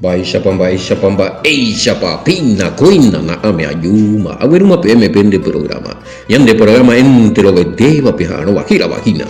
Baisha pamba, eisha pa, pina, coina, na ame ayuma. A ver uma PM pende programa. Yan de programa entero vedeva pijano, vagina, vagina.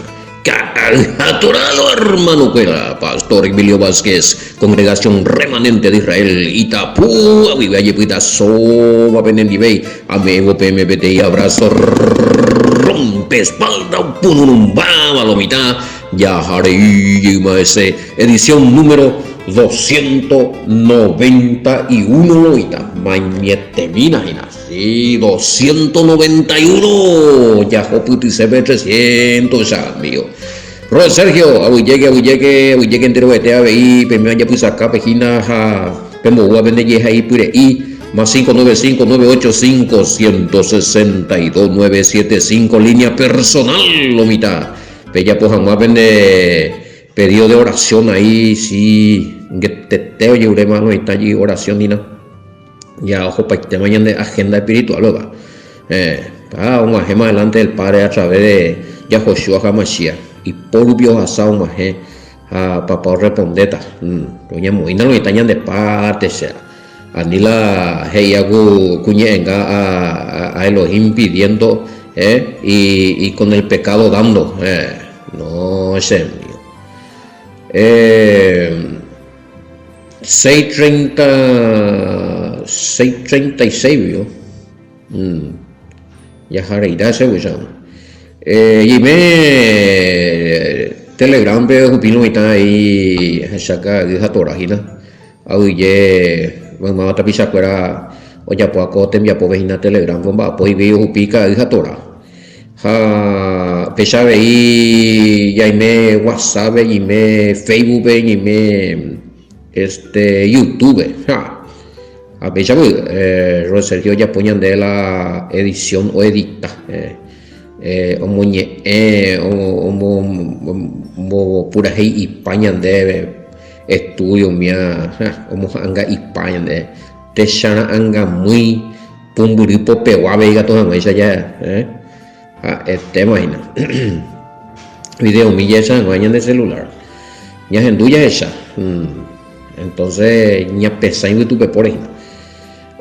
Atorado hermano Cuela, Pastor Emilio Vázquez, Congregación Remanente de Israel, Itapú, Avivayepita, Soba, Benendibey, Amego PMBTI, abrazo, rompe espalda, Punurumbaba, Lomita, Yaharei, Maese, edición número 291, Lomita, Mañetemina, sí, 291, Yahoputi CB300, ya, mío. Roy Sergio, abu llegue entero bete ahí, primero ya puse acá pejina, como voy a vender ya ahí pure y más 595-985-162-975 línea personal, lo mitad. Pella pues vamos a vender pedido de oración ahí, sí, que te oye ure más no está allí oración ni nada. Ya ojo para que mañana de agenda espiritual, ¿verdad? Vamos a más adelante del Padre a través de Yahoshua HaMashiach. Y polvio asado más a papá respondeta doña Moina lo estañan de parte sea anila heyagu cuñenga a Elohim pidiendo y con el pecado dando no es mío 636 vio ya jareirá ese bullano y me Telegram pe hupino ita ahí shaka de hatorahina auye mama tapi shakura oya po ako tembia po vehina Telegram bomba po video hupika de hatora ha pesha vei ya me WhatsApp y me Facebook y me YouTube ha a pesha Ro Sergio ya ponían de la edición o edita omoñe pura hei España de estudio mía como anga España de te shana anga muy pumburipo pewa vega toda esa ya imagina video mi esa no de celular ya genduya esa entonces ya pesa en YouTube por ahí.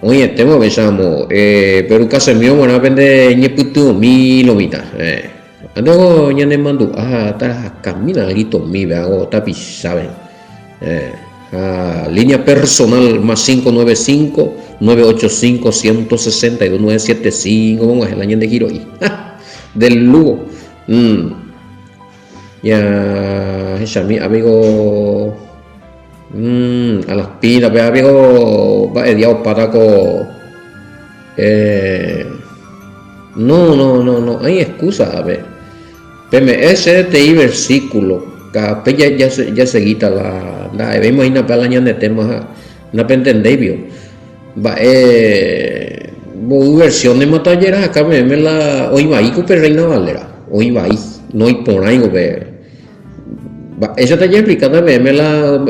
Oye, tema besamos, pero casi mío bueno vende ni puto mi lomita, ando ya ne mando ta camina alito mi hago tapi saben, línea personal más 595-985-162-975 vamos el año de giro ahí, del Lugo, ya esa mi amigo. A las pilas, pero amigo, va ediado pataco. No, hay excusa, a ver. PMS TI versículo, capé ya se quita la imagina para el año de temas, no entendéis, vio. Va, versión de matallera, acá me la, hoy va ahí, que reina valera, hoy va ahí, no hay por ahí, va, esa taller explicada, me la,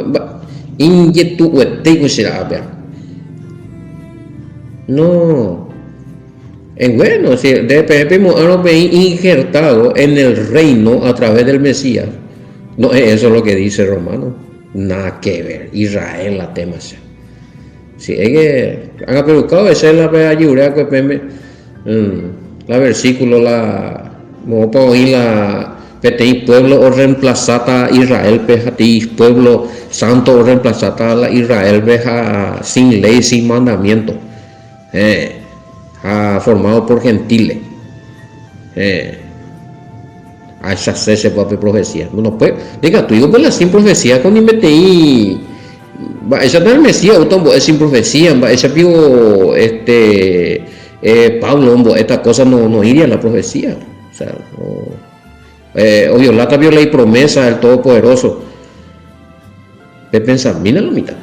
Inyetu wetei será no bueno si de repente hemos injertado en el reino a través del Mesías no eso es lo que dice Romano nada que ver Israel la tema si es que han buscado esa es la ayuda que la versículo la vamos a oír la PTI pueblo o reemplazata Israel pejati pueblo santo o reemplazata la Israel veja sin ley sin mandamiento formado por gentiles a esa se puede profecía no pues diga tú digo pues la sin profecía con PTI esa tal Mesías o es sin profecía esa pido Pablo esta cosa no iría a la profecía o sea o violata viola y promesa del Todopoderoso de pensar mira la mitad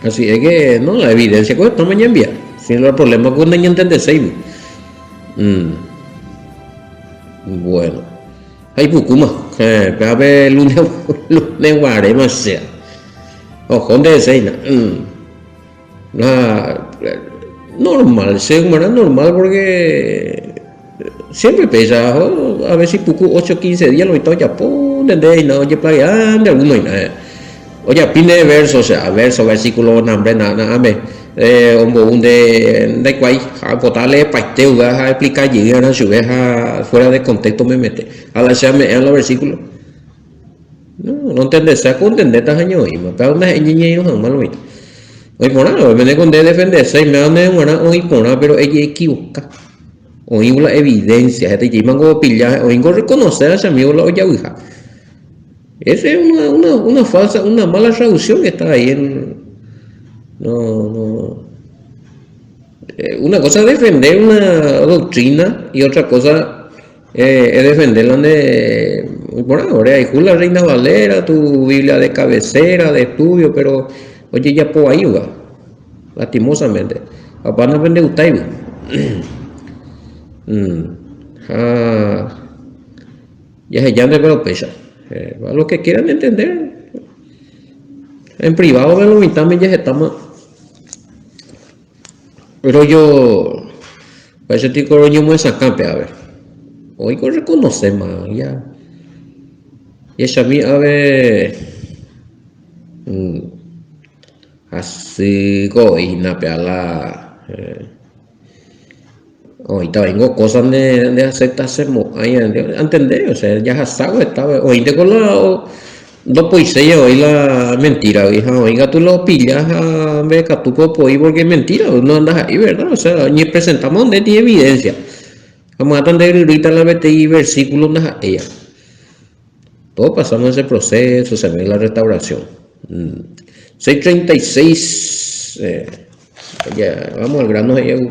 así es que no la evidencia que esta mañana envía sin el problema con no entender bueno hay bucuma a ver lunes guarema sea ojo de seina normal según normal porque siempre pesa a ver si poco 8-15 días lo estoy ya ponen de no ya playa de alguno Oye, pine de verso, o sea, verso, versículo, nombre, nada, un de cuay, a votarle paiteo, vas a explicar, llegar a su vez fuera de contexto me mete. A la sea me en los versículos. No entendés, sea con entender estas años y me pega una niña y no jamás lo viste. Oye, por nada, me con de defenderse y me dan de una, oye, por nada, pero ella equivoca. Oye, la evidencia, este llaman como pillar, oye, reconocer a ese amigo la olla hija. Esa es una falsa, una mala traducción que está ahí en. No. Una cosa es defender una doctrina y otra cosa es defenderla de. Bueno, ahora hay la Reina Valera, tu Biblia de cabecera, de estudio, pero oye, ya por ahí va, lastimosamente. Papá no vende usted. Ya se llama, pero pesa. A los que quieran entender, en privado me lo invitan, ya estamos. Pero yo, parece que yo me sacan, a ver. Hoy con reconocer más, ya. Y esa mí, a ver. Así, coina, peala. Ahorita vengo cosas de aceptarse, ahí, entender, o sea, ya sabe, estaba, hoy te con la. No pues hoy la mentira, hija, oiga, tú lo pillas a ver que tú puedes porque es mentira, no andas ahí, ¿verdad? O sea, ni presentamos donde tiene evidencia. Vamos a atender ahorita la BTI versículos de ella. Todos pasamos ese proceso, se ve la restauración. 636, ya, vamos al grano de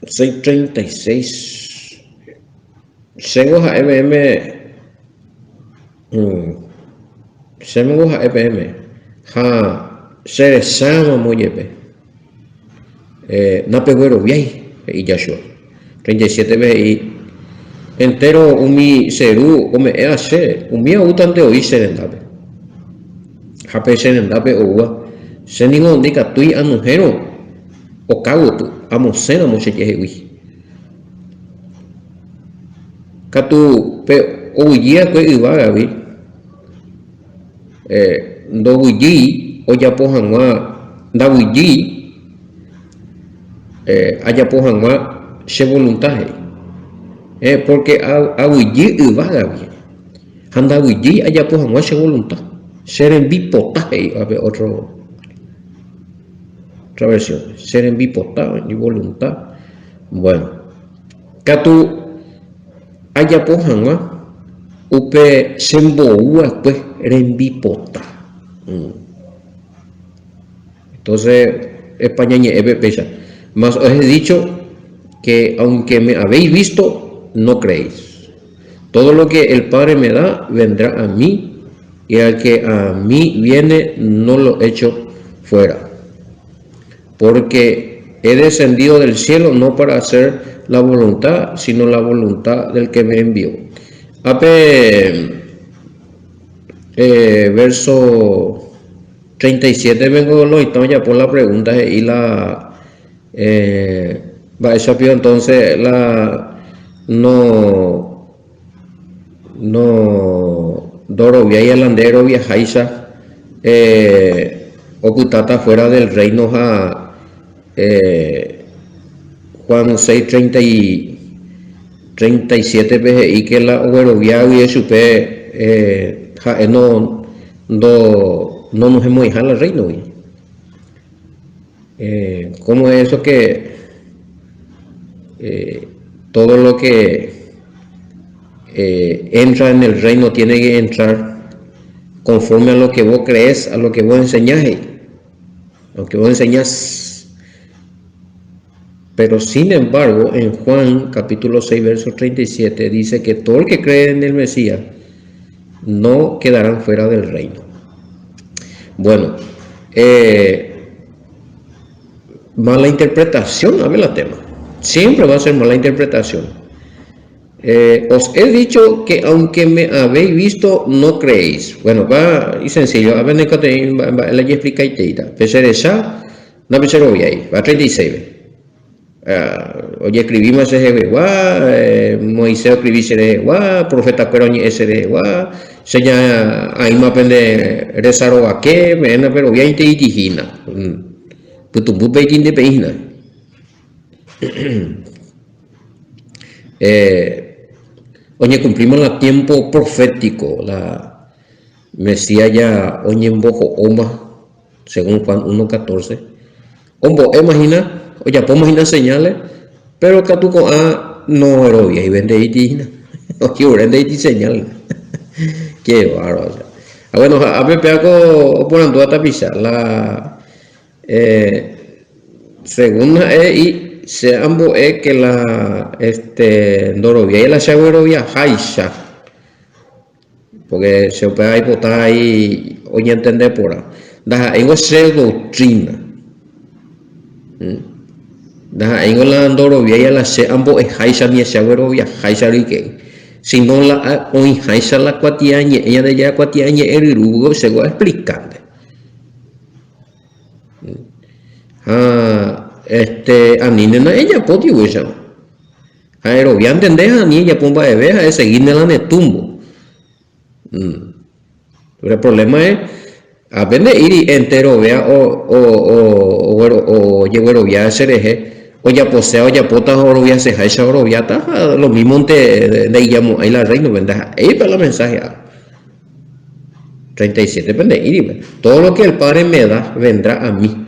636. Segos a EBM. Semgo ha EPM ha seresama moyepe napegüero viay y Yashua 37 veces y entero umi seru ome eache umi autante oi serendape hape serendape owa seningo ndika tui anujero o kagotu amosena mochejewi katu pe ouyia kwe ibaga vi ndoguyi oyapohag̃ua ndaguyi ajapohag̃ua che voluntad porque aguyi yvágagui ha ndaguyi ajapohag̃ua che voluntad serembipota a otra versión serembipota y voluntad. Bueno, katu ajapohag̃ua upe semboua pues rembipota. Entonces España ni pesa más os he dicho que aunque me habéis visto no creéis, todo lo que el Padre me da vendrá a mí y al que a mí viene no lo echo fuera, porque he descendido del cielo no para hacer la voluntad sino la voluntad del que me envió. Verso 37 vengo lo estamos ya por la pregunta y la va a esa entonces la no dorovia y alandero viajaisa ocultata fuera del reino a Juan 6:30 y 37 veces y que la overovia y supe no nos hemos dejado al reino. ¿Cómo es eso que todo lo que entra en el reino tiene que entrar conforme a lo que vos crees, a lo que vos enseñás? Lo que vos enseñás. Pero sin embargo, en Juan capítulo 6, verso 37, dice que todo el que cree en el Mesías no quedarán fuera del reino. Bueno, mala interpretación, a ver la tema. Siempre va a ser mala interpretación. Os he dicho que aunque me habéis visto, no creéis. Bueno, va y sencillo. A ver, la explica y te da. Peser esa, no peser obviay. Va 36. Oye, escribimos ese Jehová, Moisés escribí ese Jehová, profeta Cueroñi ese Jehová, seña ahí me aprende rezaro a qué, pero bien te itigina. Putumbu peitin de peina. Oye, cumplimos el tiempo profético, la Mesías ya, oye, en bojo oma, según Juan 1:14. Ombo, imagina, oye, podemos imaginar señales, pero que tú con no era y vende y oye, vende y señal. Qué bárbaro. O sea. Bueno, a ver, pego por andar a tapizar la segunda y se ambos es que la Dorovia y la Shaguerovia Haisha, porque se puede botar ahí, oye, entender por ahí. Da, en esa doctrina. Da en la Dorovia y la se ambos es Haisha ni Shaguerovia Haisha Rike. Si no la hoy Haisha la cuatiañe, ella de ya cuatiañe el rugo se va explicando. Anine ella poti wisha. Aero ya entendés a ni ella pomba de veja es seguirme la netumbo. El problema es a vender ir entero vea o lleguero ya sereje o ya posea o ya pota oro ya se haisha oro ya ta lo mismo de llamo ahí la reina venda ahí para la mensaje 37 vende ir todo lo que el Padre me da vendrá a mí.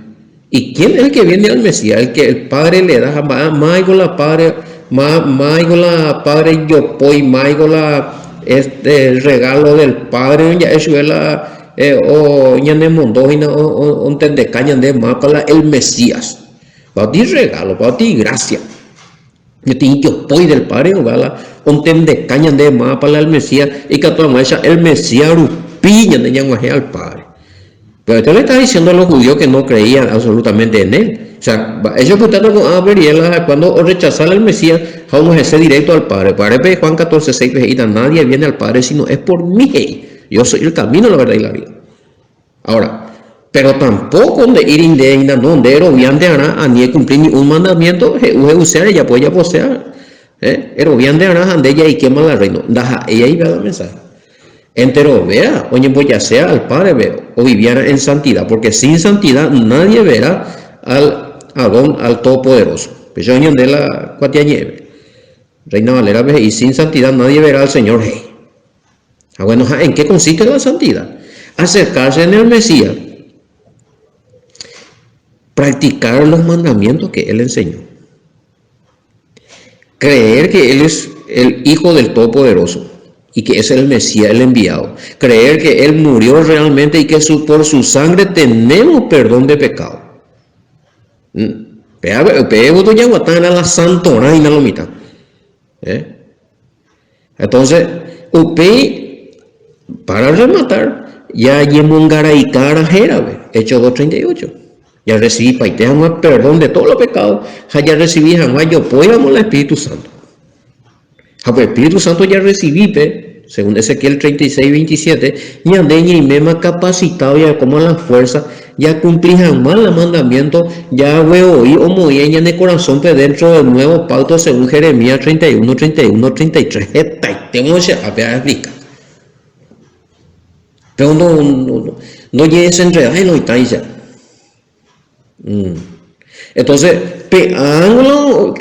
¿Y quién es el que viene al Mesías? El que el Padre le da más la Padre la Padre yo poi la el regalo del Padre ya eso es la o ya ne mondojina o entende caña de más para el Mesías. Para ti regalo, para ti gracia. Yo tengo yo poi del Padre o la entende caña de más para el Mesías y que toda esa el Mesías rupiña de yanguaje al Padre. Pero esto le está diciendo a los judíos que no creían absolutamente en él. O sea, ellos preguntaron con Abel cuando rechazar al Mesías, vamos a hacer directo al Padre. Para Juan 14:6, nadie viene al Padre sino es por mí. Yo soy el camino, la verdad y la vida. Ahora, pero tampoco de ir indegna, no, de erobian de ana, a ni cumplir ni un mandamiento, usar ella puede posear. Erobian de ana, ande ella y quema la reino. Deja, ella iba a dar mensaje. Entero vea, oye, pues ya sea al Padre veo, o viviera en santidad, porque sin santidad nadie verá al Adón, al Todopoderoso. Pues yo de la cuatiañeve, Reina Valera, y sin santidad nadie verá al Señor Rey. Bueno, ¿en qué consiste la santidad? Acercarse en el Mesías, practicar los mandamientos que Él enseñó, creer que Él es el Hijo del Todopoderoso, y que es el Mesías, el enviado. Creer que Él murió realmente y que por su sangre tenemos perdón de pecado. Pero ya guatana la santona y la lomita. Entonces, para rematar, ya yemongara y cara jera, Hechos 2:38. Ya recibí paiteamos perdón de todos los pecados. Ya recibí jamás yo podíamos el Espíritu Santo. El Espíritu Santo ya recibí, según Ezequiel 36:27, ya deña y mema capacitado ya como la fuerza, ya cumplí jamás el mandamiento, ya veo y o moyeña en el corazón dentro del nuevo pacto según Jeremías 31:33. Tengo que explicar. Pero no llegues a enredar y no está ya. Entonces,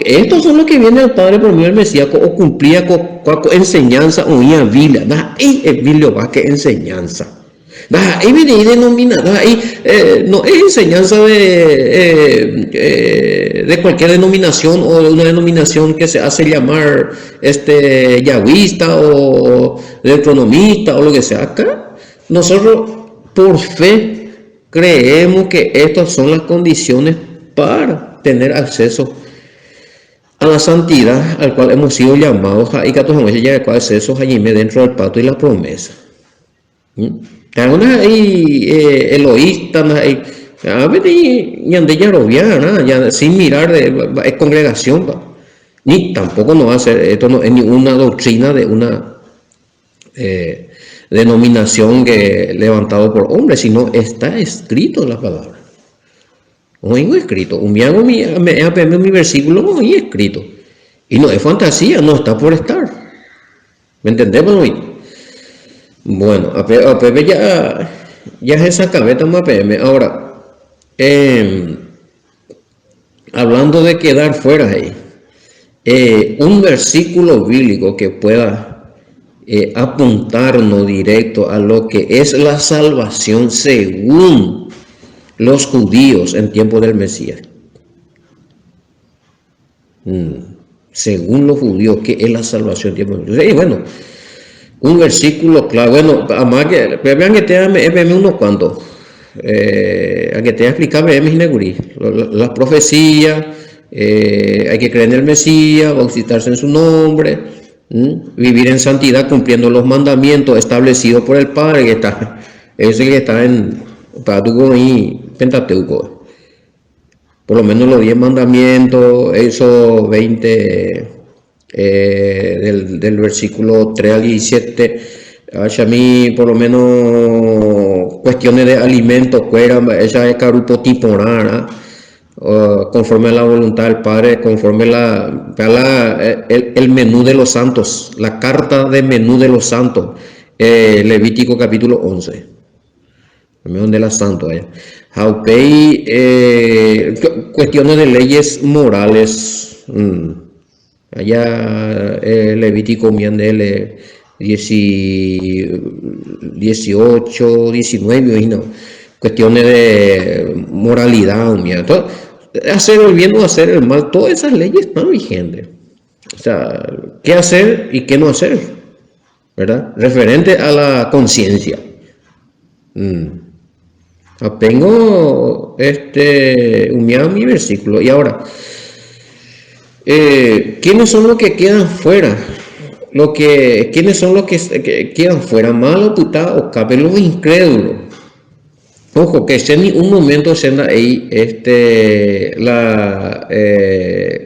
estos son los que viene al Padre por medio del Mesías o cumplía con enseñanza o una Biblia. Ahí es Biblia va que enseñanza. Ahí viene denominada, ahí no es enseñanza de cualquier denominación o de una denominación que se hace llamar yahwista o deuteronomista o lo que sea. Acá nosotros por fe creemos que estas son las condiciones para tener acceso a la santidad al cual hemos sido llamados y que todos ya de cuál acceso allí dentro del pacto y la promesa. Algunas ahí eloístas ahí a ver y ya sin mirar de congregación ni tampoco no va a ser esto no es ninguna doctrina de una denominación que levantado por hombres, sino está escrito en la palabra. Oigo escrito. Un día mi versículo, oí escrito. Y no es fantasía, no está por estar. ¿Me entendemos? Bueno, a Pepe ya es esa cabeta más PM. Ahora, hablando de quedar fuera ahí, un versículo bíblico que pueda apuntarnos directo a lo que es la salvación según los judíos en tiempo del Mesías. Según los judíos, ¿qué es la salvación en tiempo del Mesías? Y bueno, un versículo claro. Bueno, además que vean que te unos cuantos. A que te explicarme mis negurí. Las profecías, hay que creer en el Mesías, bautizarse en su nombre, vivir en santidad cumpliendo los mandamientos establecidos por el Padre, que está, ese que está en Pentateuco. Por lo menos los 10 mandamientos, esos 20 del versículo 3 al 17. A mí, por lo menos, cuestiones de alimentos, esa es carupo tipo rara, conforme a la voluntad del Padre, conforme el menú de los santos, la carta de menú de los santos, Levítico capítulo 11. De la santo allá. Cuestiones de leyes morales. Allá Levítico miandele 18, 19, no. Cuestiones de moralidad, entonces, hacer el bien o hacer el mal, todas esas leyes están vigentes. O sea, qué hacer y qué no hacer, ¿verdad? Referente a la conciencia. Tengo mi versículo. Y ahora, ¿quiénes son los que quedan fuera? ¿Quiénes son los que quedan fuera? Malo, puta, o cabe los incrédulos. Ojo, que en un momento se ahí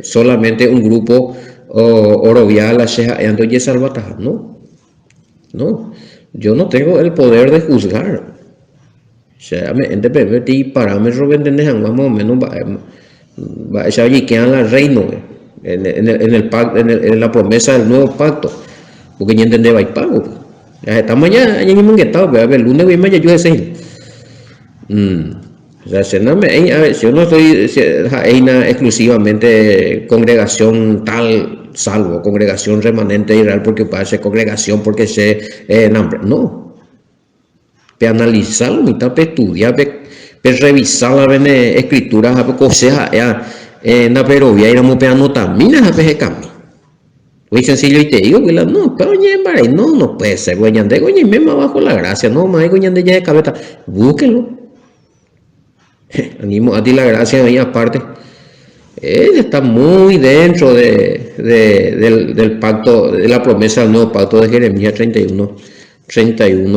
solamente un grupo orovial, la sheja, y salvataja. No, yo no tengo el poder de juzgar. O sea, entre pervertir parámetros vendenes más o menos va a allí quedan la reino en la promesa del nuevo pacto, porque ya entendé va y pago. Ya estamos ya mismo que estado, el lunes voy mañana yo ese. O sea, si yo no estoy exclusivamente congregación tal, salvo congregación remanente de Israel, porque puede ser congregación porque se no. Pe analizarlo, mitad pe estudiar, pe revisar las escrituras, cosas na pero voy a ir a mopear notaminas a pe cambio. Muy sencillo y te digo que no, pero no puede ser, goñande, me bajo la gracia, no, más goñande ya de cabeza, búsquelo. Animo a ti la gracia ahí aparte. Está muy dentro del pacto, de la promesa del nuevo pacto de Jeremías 31,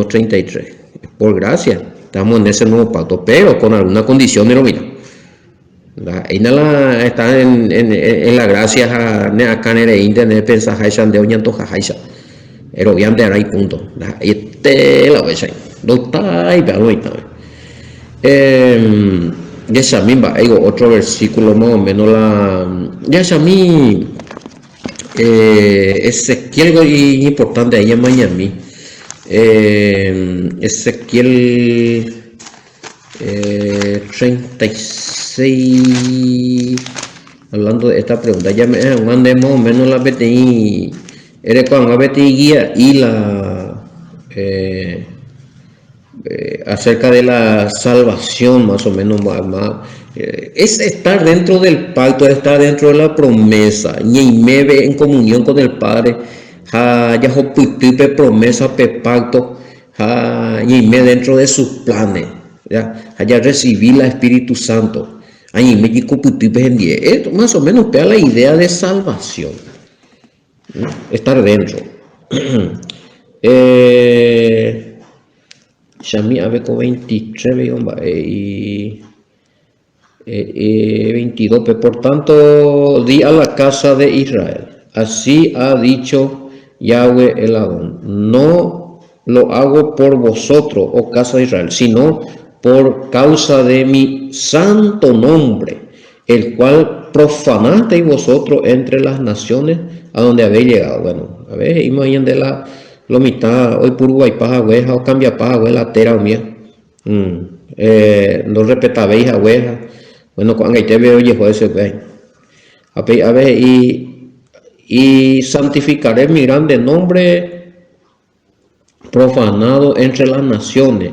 33. Por gracia, estamos en ese nuevo pacto, pero con alguna condición de lo mismo. Está en la gracia a canere internet pensaje de oñanto jajaisa. Pero bien de ahí punto. La vez ahí. No está ahí, pero no está. Yashamín hay otro versículo más o menos Yashamín Ezequiel importante ahí en Miami. Ezequiel 36, hablando de esta pregunta, ya me mandé más o menos la BTI, eres con la BTI guía y acerca de la salvación, más o menos, es estar dentro del pacto, estar dentro de la promesa, y me ve en comunión con el Padre. Ya promesa pe pacto y me dentro de sus planes, ya recibí la Espíritu Santo ahí me esto más o menos pega la idea de salvación, estar dentro. Shami Abeco 23 y 22, por tanto di a la casa de Israel, así ha dicho Yahweh el Adón, no lo hago por vosotros, oh casa de Israel, sino por causa de mi santo nombre, el cual profanasteis vosotros entre las naciones a donde habéis llegado. Bueno, a ver, imagínate la mitad, hoy por Uruguay paja hueja, o cambia paja hueja, tera mía. No respetabéis a hueja. Bueno, cuando te veo, oye, joder, se ve. A ver, y santificaré mi grande nombre profanado entre las naciones,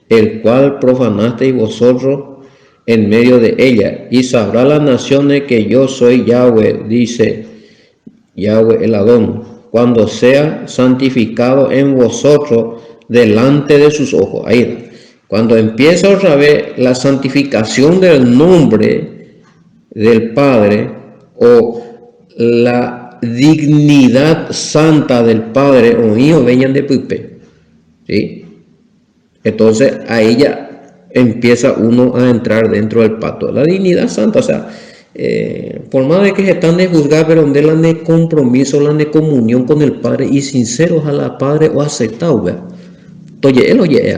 el cual profanasteis vosotros en medio de ella, y sabrá las naciones que yo soy Yahweh, dice Yahweh el Adón, cuando sea santificado en vosotros delante de sus ojos. Ahí, cuando empieza otra vez la santificación del nombre del Padre, o la dignidad santa del Padre, o hijo vengan de Pipe, ¿sí? Entonces ahí ya empieza uno a entrar dentro del pacto, la dignidad santa, o sea, por más de que se están de juzgar, pero donde la de compromiso, la de comunión con el Padre y sinceros a la Padre o aceptado, ¿verdad? Entonces él oye,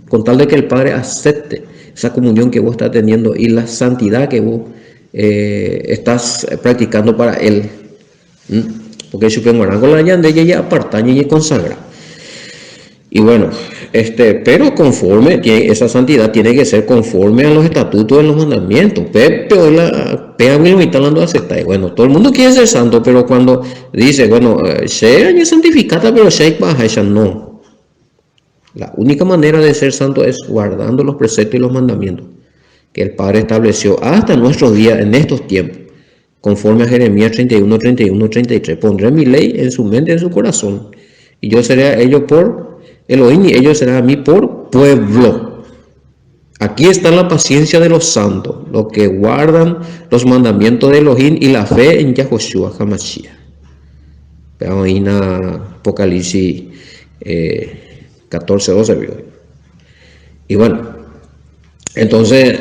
con tal de que el Padre acepte esa comunión que vos estás teniendo y la santidad que vos estás practicando para él, porque supongo con la llande ella apartaña y consagra. Y bueno, pero conforme, esa santidad tiene que ser conforme a los estatutos de los mandamientos. Pero la pega muy hablando de aceptar. Bueno, todo el mundo quiere ser santo, pero cuando dice, bueno, sea santificada, pero sea baja, esa no. La única manera de ser santo es guardando los preceptos y los mandamientos que el Padre estableció hasta nuestros días, en estos tiempos, conforme a Jeremías 31, 31, 33. Pondré mi ley en su mente y en su corazón, y yo seré a ellos por Elohim, y ellos serán a mí por pueblo. Aquí está la paciencia de los santos, los que guardan los mandamientos de Elohim y la fe en Yahoshua HaMashiach. Veamos ahí en Apocalipsis 14, 12. Y bueno, entonces,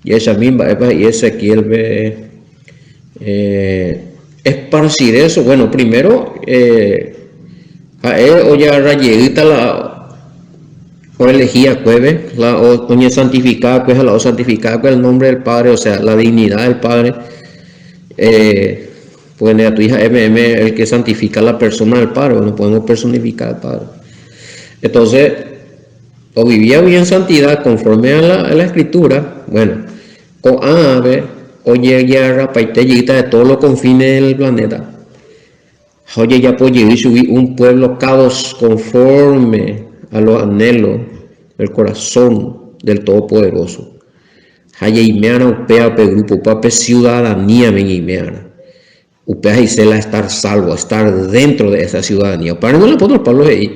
y Ezequiel ve esparcir eso. Bueno, primero, a él oye rayedita la o elegía cueve la oña santificada, pues la o santificada con el nombre del Padre, o sea, la dignidad del Padre. Pues a tu hija el que santifica a la persona del Padre, no podemos personificar al Padre. Entonces, o vivía bien en santidad conforme a la escritura, bueno, con ave, oye ya paitellita de todos los confines del planeta. Oye, ya puede subir un pueblo caos conforme a los anhelos del corazón del Todopoderoso. Haya imeana upea pe grupo pape ciudadanía ven imeana. Upea y se la estar salvo, estar dentro de esa ciudadanía. Para no le pongo el Pablo ahí.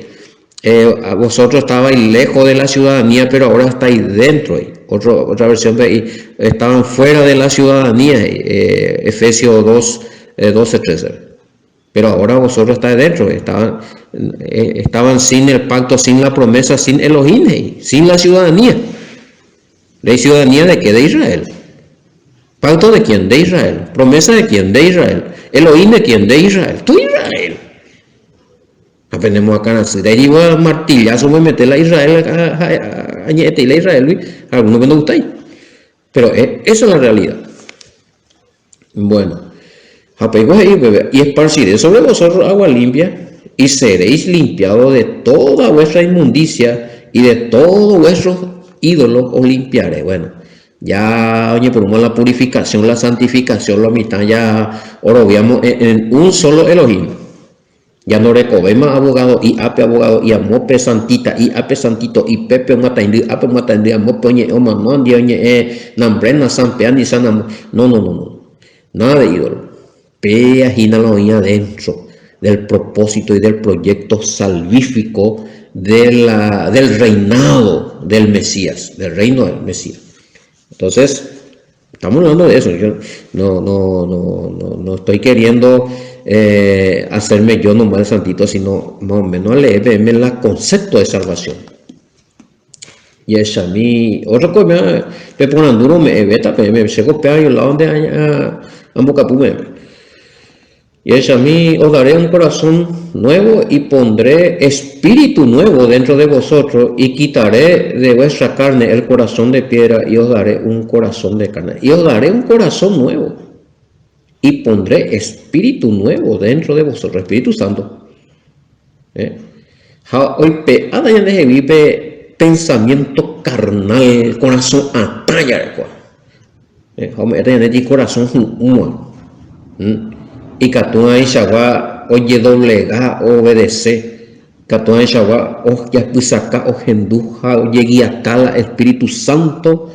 Vosotros estabais lejos de la ciudadanía, pero ahora estáis dentro. Otra versión de ahí, estaban fuera de la ciudadanía. Efesios 2, 12, 13. Pero ahora vosotros estáis dentro. Estaban sin el pacto, sin la promesa, sin Elohim, sin la ciudadanía. ¿De ciudadanía de qué? De Israel. ¿Pacto de quién? De Israel. ¿Promesa de quién? De Israel. ¿Elohim de quién? De Israel. Tú Israel. Aprendemos acá, de ahí iba a martillazo, me meter a Israel, a Israel, algunos que no gustáis. Pero esa es la realidad. Bueno, y esparciré sobre vosotros agua limpia, y seréis limpiados de toda vuestra inmundicia, y de todos vuestros ídolos os limpiaré. Bueno, ya, oye, por la purificación, la santificación, la mitad, ya orobiamos en un solo Elohim. Ya no recobe más abogado y ape abogado y amope santita y ape santito y pepe mataindi ape mataindi amope oñe oma no andi oñe nambrena sampeani sanam. No. Nada de ídolo. Pea gínalo ahí adentro del propósito y del proyecto salvífico del reinado del Mesías, del reino del Mesías. Entonces, estamos hablando de eso. Yo no estoy queriendo hacerme yo nomás el santito, sino más o menos leerme el concepto de salvación. Y es a mí, otra cosa, me ponen duro, me veta, me se golpea y la donde a boca pume. Y es a mí, os daré un corazón nuevo y pondré espíritu nuevo dentro de vosotros y quitaré de vuestra carne el corazón de piedra y os daré un corazón de carne. Y os daré un corazón nuevo y pondré espíritu nuevo dentro de vosotros, Espíritu Santo. Hoy ada ya deje vive pensamiento carnal, corazón ataya, hombre, ya corazón humano. Y Catún Aishagua, oye doblega, obedece. Catún Aishagua, oye pisaca, ojenduja, oye guiatala, Espíritu Santo,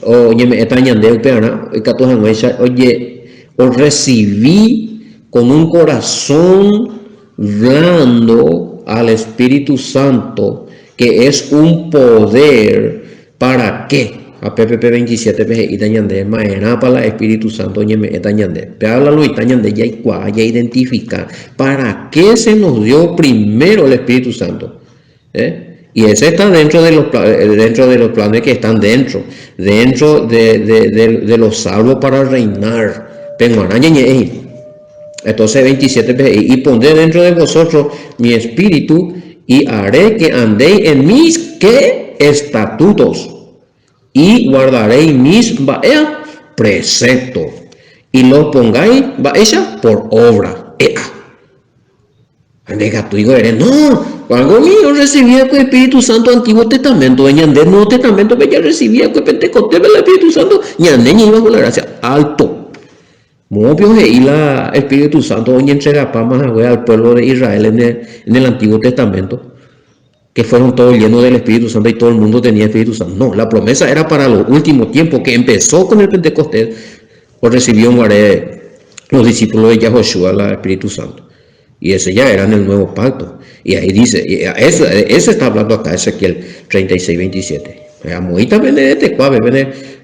oye me etañandeu peana, y Catún Aisha, oye, os recibí con un corazón blando al Espíritu Santo, que es un poder, ¿para qué? A PPP 27 peje itañande maena para el Espíritu Santo ñeme etañande pe habla lo itañande ya ya identifica para qué se nos dio primero el Espíritu Santo, y ese está dentro de los planes que están dentro de los salvos para reinar. Entonces 27 peje y pondré dentro de vosotros mi espíritu y haré que andéis en mis ¿qué? Estatutos y guardaréis mis preceptos y los pongáis por obra. No, algo mío recibía el Espíritu Santo Antiguo Testamento, ñandé Nuevo Testamento, ya recibía el Pentecostés del Espíritu Santo, ñandé iba con la gracia alto. Mobio y la Espíritu Santo hoy entrega pamas al pueblo de Israel en el Antiguo Testamento, que fueron todos llenos del Espíritu Santo y todo el mundo tenía Espíritu Santo. No, la promesa era para los últimos tiempos, que empezó con el Pentecostés, o recibió los discípulos de Yahoshua el Espíritu Santo. Y ese ya era en el nuevo pacto. Y ahí dice, ese está hablando acá, Ezequiel 36, 27. Amoita benedete, cuave,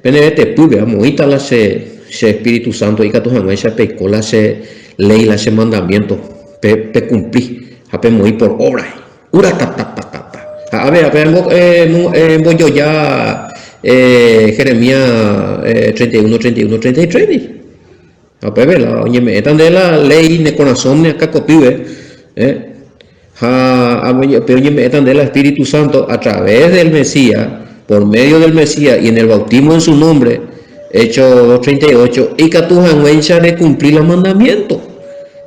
benedete, puve, amoita la se Espíritu Santo, y que tu jamás se pecó la se ley, la se mandamiento, pe cumplí, ape muy por obra. A ver, voy yo ya Jeremías 31, 31, 33. A ver, oye, me están de la ley de corazón acá copive, pero oye, me están del Espíritu Santo a través del Mesías, por medio del Mesías y en el bautismo en su nombre, Hechos 2:38, y que tu janguencha de cumplir los mandamientos.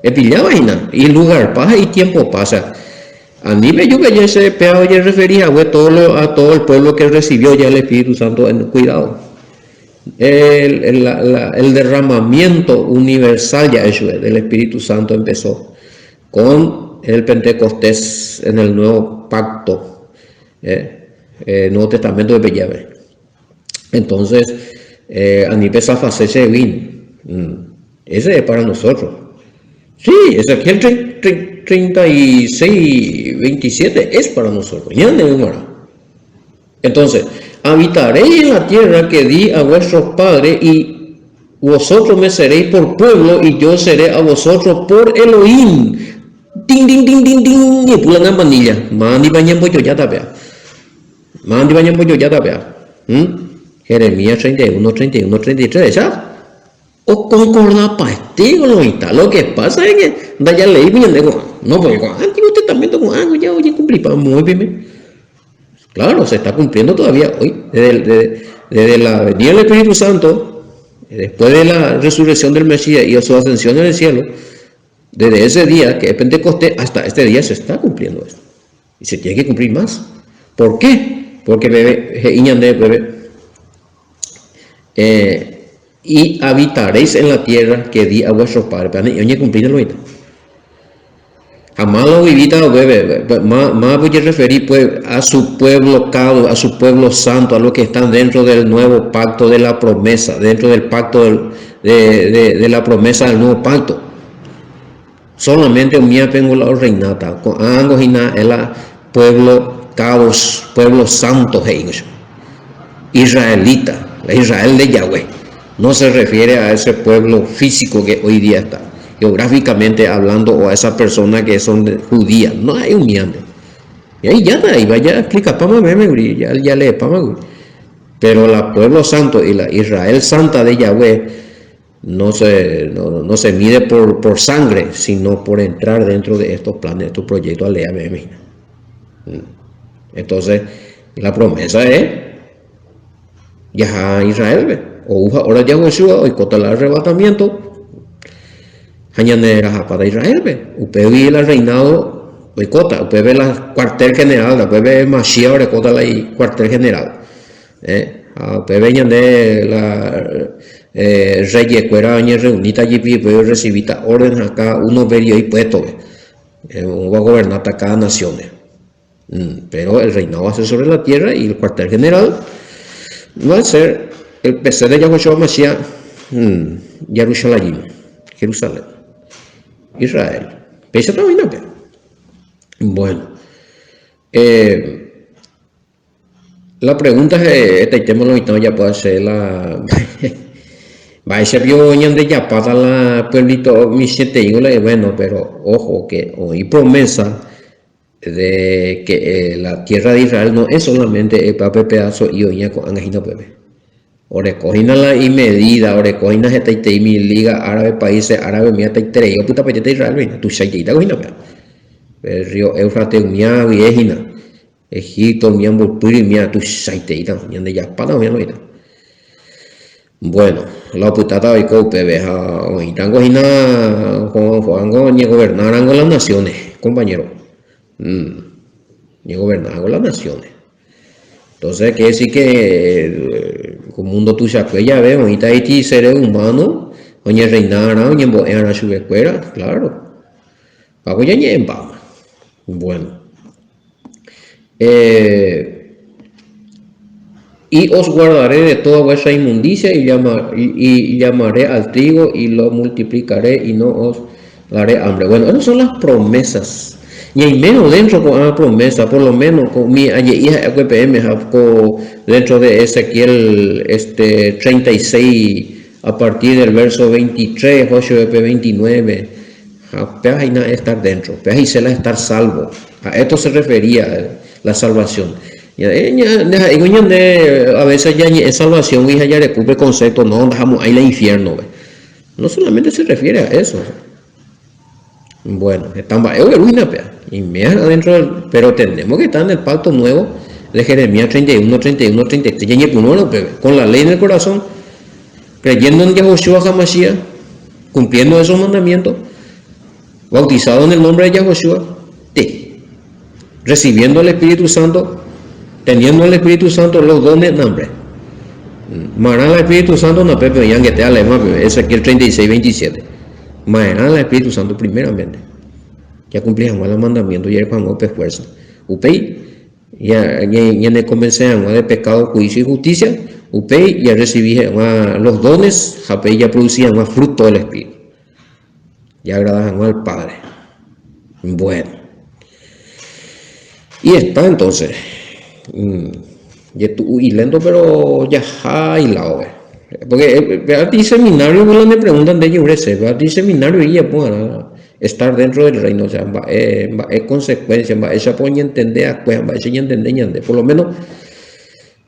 Y lugar pasa y tiempo pasa. A mí me yo que ya ese peado ya refería a todo el pueblo que recibió ya el Espíritu Santo en cuidado. El derramamiento universal ya hecho del Espíritu Santo empezó con el Pentecostés en el nuevo pacto, Nuevo Testamento de Bellave. Entonces, a mí pesa hacerse bien. Ese es para nosotros. Sí, Ezequiel 36, 27 es para nosotros. Ya no. Entonces, habitaréis en la tierra que di a vuestros padres y vosotros me seréis por pueblo y yo seré a vosotros por Elohim. Ding, ding, ding, ding, ding. Y pulan a manilla. Mandi bañan pollo ya tapea. Mandi bañan pollo ya tapea. Jeremías 31, 31, 33, ¿ya? O concorda pastigo lo que pasa es que ya leí bien de no voy con Antiguo Testamento con algo ya oye cumplir para muy bien. Claro, se está cumpliendo todavía hoy desde la venida del Espíritu Santo, después de la resurrección del Mesías y su ascensión en el cielo, desde ese día que es Pentecostés hasta este día se está cumpliendo esto y se tiene que cumplir más. ¿Por qué? Porque y habitaréis en la tierra que di a vuestros padres. Oye, cumplirlo ahorita. Jamás lo vivita, más voy a referir pues a su pueblo cado, a su pueblo santo, a los que están dentro del nuevo pacto de la promesa, dentro del pacto de la promesa del nuevo pacto. Solamente un mía tengo la reinata, con angojina es la pueblo caos, pueblo santo, israelita, la Israel de Yahweh. No se refiere a ese pueblo físico que hoy día está, geográficamente hablando, o a esas personas que son judías. No hay un miande. Y ahí ya está, ahí vaya a explicar, ya lee, pero el pueblo santo y la Israel santa de Yahweh, no se mide por sangre, sino por entrar dentro de estos planes, estos proyectos alea. Entonces, la promesa es ya a Israel, o ahora ya Joshua, y contra el arrebatamiento, para Israel, usted ve el reinado, usted ve la cuartel general, usted ve Mashiach, ahora la cuartel general, usted ve la reyes, cuera, reunita allí, puede recibir orden acá, uno ve y puesto, va a gobernar a cada nación. Pero el reinado va a ser sobre la tierra y el cuartel general va a ser el PC de Yahushua Mashiach, Jerusalén, Israel. Pese también. Bueno, la pregunta es, este tema lo ya puede ser la va a ser yo de ya para la pueblito mi siete bueno, pero ojo que hoy promesa de que la tierra de Israel no es solamente el papel pedazo y oña con angajino bebé. Orecogina la y medida, orecogina esta y mi liga árabe, países árabes, mía te yo puta payeta Israel, venga, tu shaita cogina, el río Éufrates, mía viejina, Egipto, mía burpuri, mía tu shaita, mía de ya para mía no. Bueno, la putata hoy cope, veja, hoy tango hina, Juan ni gobernaran con las naciones, compañero. Ni gobernaran con las naciones. Entonces, quiere decir que el mundo tu ya ve, ahorita hay seres humanos, oye reinara, oye emboean a su escuela, claro. Pago ya ni en Bama. Bueno. Y os guardaré de toda vuestra inmundicia y llamaré al trigo y lo multiplicaré y no os daré hambre. Bueno, esas son las promesas. Y hay menos dentro con la promesa, por lo menos con mi hija dentro de Ezequiel 36 a partir del verso 23, 29. Peajina estar dentro, peajisela estar salvo. A esto se refería la salvación. A veces ya es salvación, hija, ya recubre el concepto, no dejamos ahí el infierno. No solamente se refiere a eso. Bueno, estamos y me adentro, pero tenemos que estar en el pacto nuevo de Jeremías 31, 33, con la ley en el corazón, creyendo en Yahushua HaMashiach, cumpliendo esos mandamientos, bautizado en el nombre de Yahushua, recibiendo el Espíritu Santo, teniendo el Espíritu Santo los dones, nombre. Marán el Espíritu Santo, no pepe, ya que te alema, Ezequiel 36, 27. Marán el Espíritu Santo primeramente. Ya cumplíamos el mandamiento y el famoso esfuerzo. Upei, ya le convencé de pecado, juicio y justicia. Upei, ya recibí los dones, Japei ya producían más fruto del Espíritu. Ya agradaban al Padre. Bueno. Y está entonces. Y lento, pero ya hay la obra. Porque a ti seminario me preguntan de ellos, a ti seminario y ya puedan estar dentro del reino, o sea, es consecuencia, esa puede entender, pues, esa ya entender, por lo menos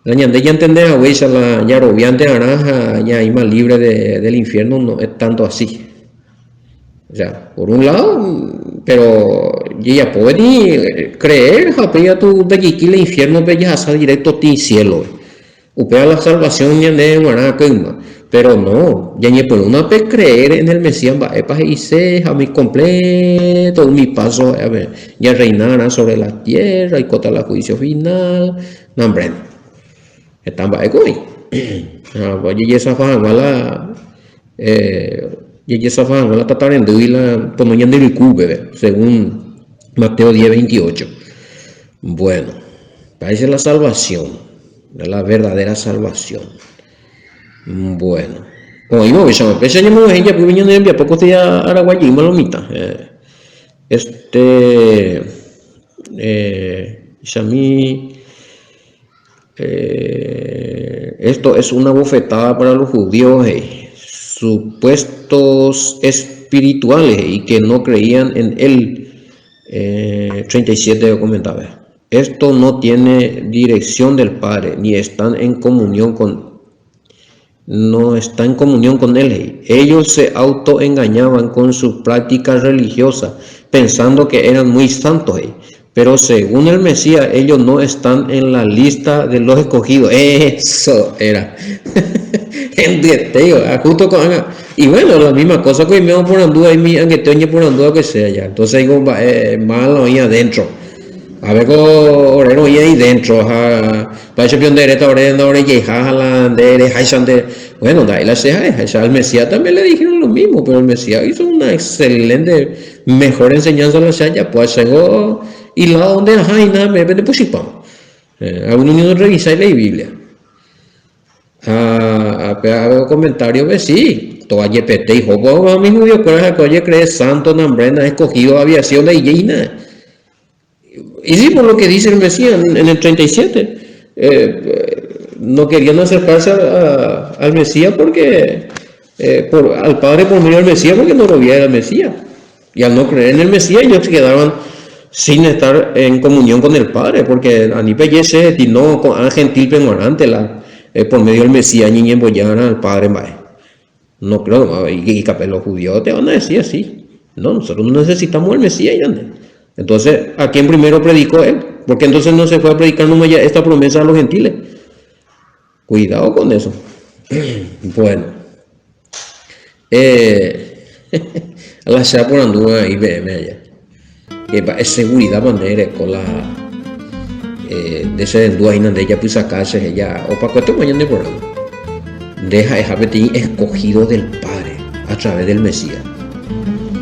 la ñande ya entender a veces la ya robiante naranja ya hay más libre del infierno, no es tanto así. O sea, por un lado, pero ya puede creer, japea tu de aquí el infierno, ya hasta directo a ti cielo. Upea la salvación ya de Maraca, pero no, ya ni por una vez creer en el Mesías, y se a mi completo, mi paso, ya reinará sobre la tierra y contra el juicio final, no, hombre, están baecoy. Y esa fama la, y esa fama la tatarendo y la ponían de Vicube, según Mateo 10, 28. Bueno, parece la salvación. La verdadera salvación. Bueno, como digo, ella pues viniendo de poco te a Araguay y malomita. Esto es una bofetada para los judíos supuestos espirituales y que no creían en él. 37 comentaba. Esto no tiene dirección del Padre, ni están en comunión con no está en comunión con él. Ellos se autoengañaban con su práctica religiosa, pensando que eran muy santos. Pero según el Mesías, ellos no están en la lista de los escogidos. Eso era. Justo con... Y bueno, la misma cosa que me por anduda y mi angueteño por anduda que sea ya. Entonces digo, malo ahí adentro. A ver, orero ahí dentro, para ese pion de esta orero, bueno, da la ceja, al Mesías también le dijeron lo mismo, pero el Mesías hizo una excelente, mejor enseñanza a la ceja, pues llegó y la donde hay nada, me vende pushipam. Algunos niños revisan la Biblia. A comentario que sí, toda YPT y jopo, a mi judío, que oye, cree santo, nambrena, escogido, aviación de Illeina. Y sí, por lo que dice el Mesías en el 37, no querían acercarse al Mesías porque, al Padre por medio del Mesías, porque no lo veía el Mesías. Y al no creer en el Mesías, ellos se quedaban sin estar en comunión con el Padre, porque a ni pellece, no con ángel gentil penorante, por medio del Mesías, ni embollaban al Padre, no creo, y los judíos te van a decir así. No, nosotros no necesitamos el Mesías, ya no. Entonces, ¿a quién primero predicó él? Porque entonces no se fue a predicar nomás ya esta promesa a los gentiles. Cuidado con eso. Bueno. A la sea por andúa IBM allá. Que es seguridad manera con la de ese dúa y de ella pues sacarse ella o para cuánto mañana de programa. Deja esa betín escogido del Padre a través del Mesías.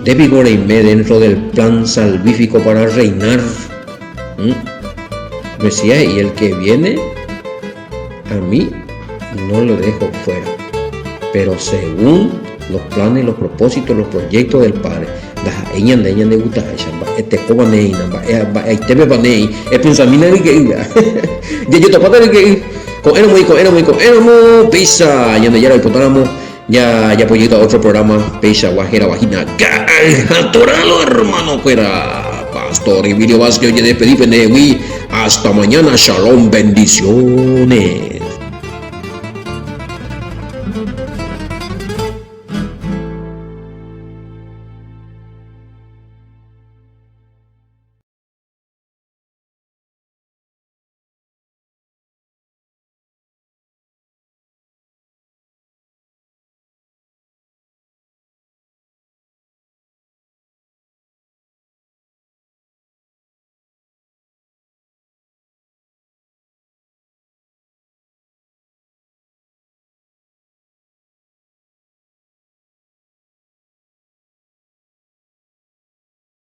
De vigor y me dentro del plan salvífico para reinar. Mesías, y el que viene a mí no lo dejo fuera, pero según los planes, los propósitos, los proyectos del Padre, el pensamiento de que pisa y ya lo hipotálamo. Ya apoyé a otro programa, Pecha Guajera Vagina. Atoralo, hermano, fuera. Pastor Emilio Vázquez, oye, despedí, hasta mañana, shalom, bendiciones.